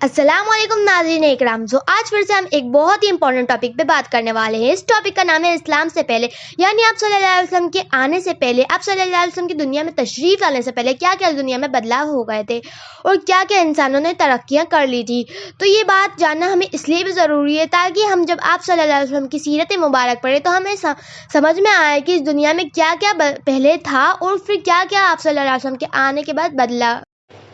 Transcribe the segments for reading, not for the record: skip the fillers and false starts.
अस्सलाम वालेकुम नाज़रीन इकराम। आज फिर से हम एक बहुत ही इंपॉर्टेंट टॉपिक पे बात करने वाले हैं। इस टॉपिक का नाम है इस्लाम से पहले, यानी आप सल्लल्लाहु अलैहि वसल्लम के आने से पहले, आप सल्लल्लाहु अलैहि वसल्लम की दुनिया में तशरीफ लाने से पहले क्या क्या दुनिया में बदलाव हो गए थे और क्या क्या इंसानों ने तरक्कियां कर ली थी। तो ये बात जानना हमें इसलिए भी ज़रूरी है ताकि हम जब आप सल्लल्लाहु अलैहि वसल्लम की सीरत मुबारक पढ़े तो हमें समझ में आए कि इस दुनिया में क्या क्या पहले था और फिर क्या क्या आप सल्लल्लाहु अलैहि वसल्लम के आने के बाद बदला।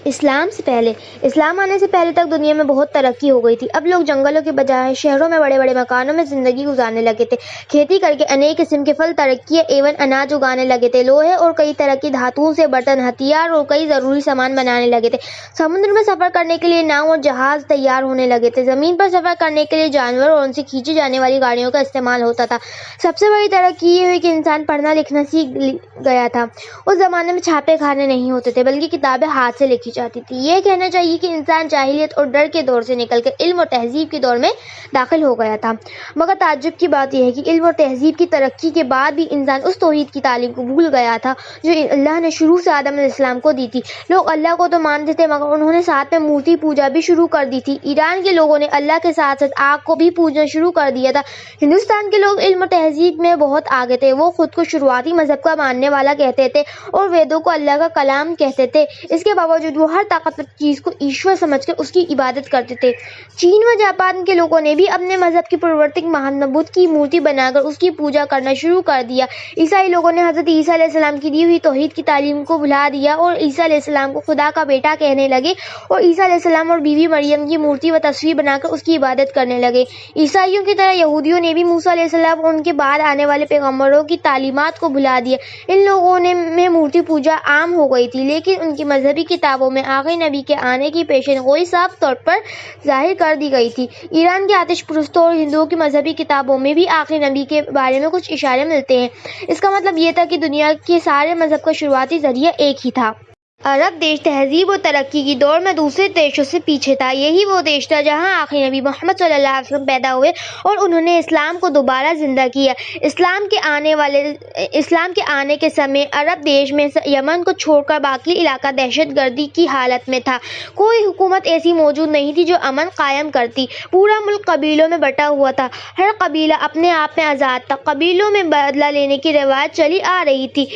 इस्लाम से पहले, इस्लाम आने से पहले तक दुनिया में बहुत तरक्की हो गई थी। अब लोग जंगलों के बजाय शहरों में बड़े बड़े मकानों में ज़िंदगी गुजारने लगे थे। खेती करके अनेक किस्म के फल, तरक्की एवं अनाज उगाने लगे थे। लोहे और कई तरह की धातुओं से बर्तन, हथियार और कई ज़रूरी सामान बनाने लगे थे। समुद्र में सफ़र करने के लिए नाव और जहाज़ तैयार होने लगे थे। ज़मीन पर सफ़र करने के लिए जानवर और उनसे खींची जाने वाली गाड़ियों का इस्तेमाल होता था। सबसे बड़ी तरक्की ये हुई कि इंसान पढ़ना लिखना सीख गया था। उस ज़माने में छापे खाने नहीं होते थे, बल्कि किताबें हाथ से लिखी जाती थी। ये कहना चाहिए कि इंसान जाहिलियत और डर के दौर से निकलकर इल्म और तहजीब के दौर में दाखिल हो गया था। मगर ताज्जुब की बात यह है कि इल्म और तहजीब की तरक्की के बाद भी इंसान उस तौहीद की तालीम को भूल गया था जो अल्लाह ने शुरू से आदम अलैहिस्सलाम को दी थी। लोग अल्लाह को तो मानते थे, मगर उन्होंने साथ में मूर्ति पूजा भी शुरू कर दी थी। ईरान के लोगों ने अल्लाह के साथ साथ आग को भी पूजना शुरू कर दिया था। हिंदुस्तान के लोग इल्म और तहजीब में बहुत आगे थे। वो खुद को शुरुआती मजहब का मानने वाला कहते थे और वेदों को अल्लाह का कलाम कहते थे। इसके बावजूद वो हर ताकतवर चीज़ को ईश्वर समझकर उसकी इबादत करते थे। चीन व जापान के लोगों ने भी अपने मजहब की प्रवर्तक महानबुद्ध की मूर्ति बनाकर उसकी पूजा करना शुरू कर दिया। ईसाई लोगों ने हज़रत ईसा अलैहिस्सलाम की दी हुई तौहीद की तालीम को भुला दिया और ईसा अलैहिस्सलाम को खुदा का बेटा कहने लगे और ईसा अलैहिस्सलाम और बीवी मरियम की मूर्ति व तस्वीर बनाकर उसकी इबादत करने लगे। ईसाइयों की तरह यहूदियों ने भी मूसा अलैहिस्सलाम और उनके बाद आने वाले पैगम्बरों की तालीमात को भुला दिया। इन लोगों में मूर्ति पूजा आम हो गई थी, लेकिन उनकी मजहबी किताबों में आखिरी नबी के आने की पेशेनगोई साफ तौर पर जाहिर कर दी गई थी। ईरान के आतिश परस्तों और हिंदुओं की मजहबी किताबों में भी आखिरी नबी के बारे में कुछ इशारे मिलते हैं। इसका मतलब ये था कि दुनिया के सारे मजहब का शुरुआती जरिया एक ही था। अरब देश तहजीब और तरक्की की दौड़ में दूसरे देशों से पीछे था। यही वो देश था जहां आखिरी नबी मोहम्मद सल्लल्लाहु अलैहि वसल्लम पैदा हुए और उन्होंने इस्लाम को दोबारा जिंदा किया। इस्लाम के आने के समय अरब देश में यमन को छोड़कर बाकी इलाका दहशतगर्दी की हालत में था। कोई हुकूमत ऐसी मौजूद नहीं थी जो अमन कायम करती। पूरा मुल्क कबीलों में बटा हुआ था। हर कबीला अपने आप में आज़ाद था। कबीलों में बदला लेने की रिवायत चली आ रही थी।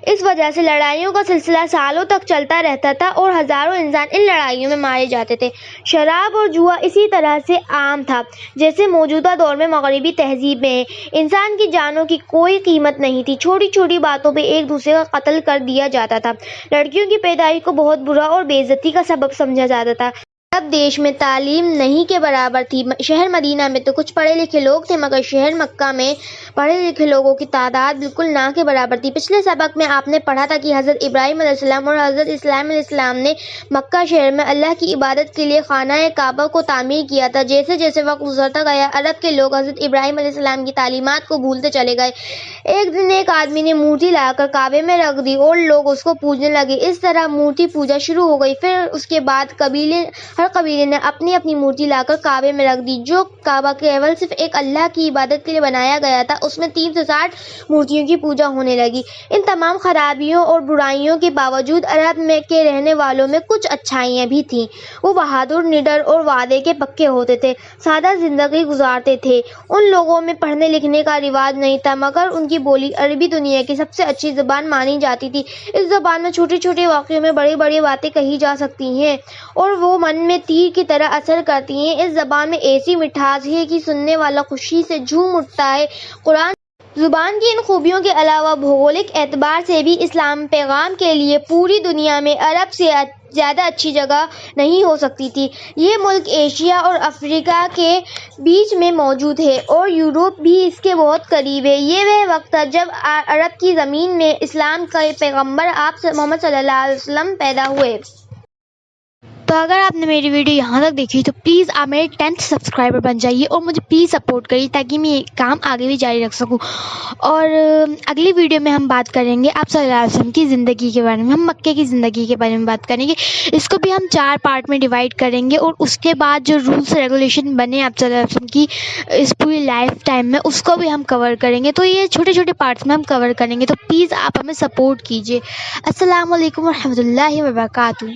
इस वजह से लड़ाइयों का सिलसिला सालों तक चलता रहता था और हजारों इंसान इन लड़ाइयों में मारे जाते थे। शराब और जुआ इसी तरह से आम था जैसे मौजूदा दौर में मगरिबी तहजीब में है। इंसान की जानों की कोई कीमत नहीं थी। छोटी छोटी बातों पे एक दूसरे का कत्ल कर दिया जाता था। लड़कियों की पैदाइश को बहुत बुरा और बेइज्जती का सबब समझा जाता था। अब देश में तालीम नहीं के बराबर थी। शहर मदीना में तो कुछ पढ़े लिखे लोग थे, मगर शहर मक्का में पढ़े लिखे लोगों की तादाद बिल्कुल ना के बराबर थी। पिछले सबक में आपने पढ़ा था कि हज़रत इब्राहीम अलैहिस्सलाम और हज़रत इस्माईल अलैहिस्सलाम ने मक्का शहर में अल्लाह की इबादत के लिए खाना काबा को तामीर किया था। जैसे जैसे वक्त गुजरता गया, अरब के लोग हज़रत इब्राहीम अलैहिस्सलाम की तालीमात को भूलते चले गए। एक दिन एक आदमी ने मूर्ति लाकर काबे में रख दी और लोग उसको पूजने लगे। इस तरह मूर्ति पूजा शुरू हो गई। फिर उसके बाद हर कबीले ने अपनी अपनी मूर्ति लाकर काबे में रख दी। जो काबा केवल सिर्फ एक अल्लाह की इबादत के लिए बनाया गया था, उसमें 360 मूर्तियों की पूजा होने लगी। इन तमाम खराबियों और बुराइयों के बावजूद अरब में के रहने वालों में कुछ अच्छाइयाँ भी थीं। वो बहादुर, निडर और वादे के पक्के होते थे। सादा जिंदगी गुजारते थे। उन लोगों में पढ़ने लिखने का रिवाज नहीं था, मगर उनकी बोली अरबी दुनिया की सबसे अच्छी ज़बान मानी जाती थी। इस ज़बान में छोटे छोटे वाक़यों में बड़ी बड़ी बातें कही जा सकती हैं और वो मन में तीर की तरह असर करती हैं। इस ज़बान में ऐसी मिठास है कि सुनने वाला खुशी से झूम उठता है। कुरान ज़ुबान की इन खूबियों के अलावा भौगोलिक एतबार से भी इस्लाम पैगाम के लिए पूरी दुनिया में अरब से ज़्यादा अच्छी जगह नहीं हो सकती थी। ये मुल्क एशिया और अफ्रीका के बीच में मौजूद है और यूरोप भी इसके बहुत करीब है। ये वह वक्त था जब अरब की ज़मीन में इस्लाम के पैगम्बर आप मोहम्मद सल्लल्लाहु अलैहि वसल्लम पैदा हुए। तो अगर आपने मेरी वीडियो यहाँ तक देखी तो प्लीज़ आप मेरे 10th सब्सक्राइबर बन जाइए और मुझे प्लीज़ सपोर्ट करिए ताकि मैं ये काम आगे भी जारी रख सकूँ। और अगली वीडियो में हम बात करेंगे आप सल्लल्लाहु अलैहि वसल्लम की ज़िंदगी के बारे में। हम मक्के की ज़िंदगी के बारे में बात करेंगे। इसको भी हम 4 पार्ट में डिवाइड करेंगे और उसके बाद जो रूल्स रेगुलेशन बने आप सल्लल्लाहु अलैहि वसल्लम की इस पूरी लाइफ टाइम में, उसको भी हम कवर करेंगे। तो ये छोटे छोटे पार्ट्स में हम कवर करेंगे। तो प्लीज़ आप हमें सपोर्ट कीजिए। अस्सलाम वालेकुम रहमतुल्लाहि व बरकातहू।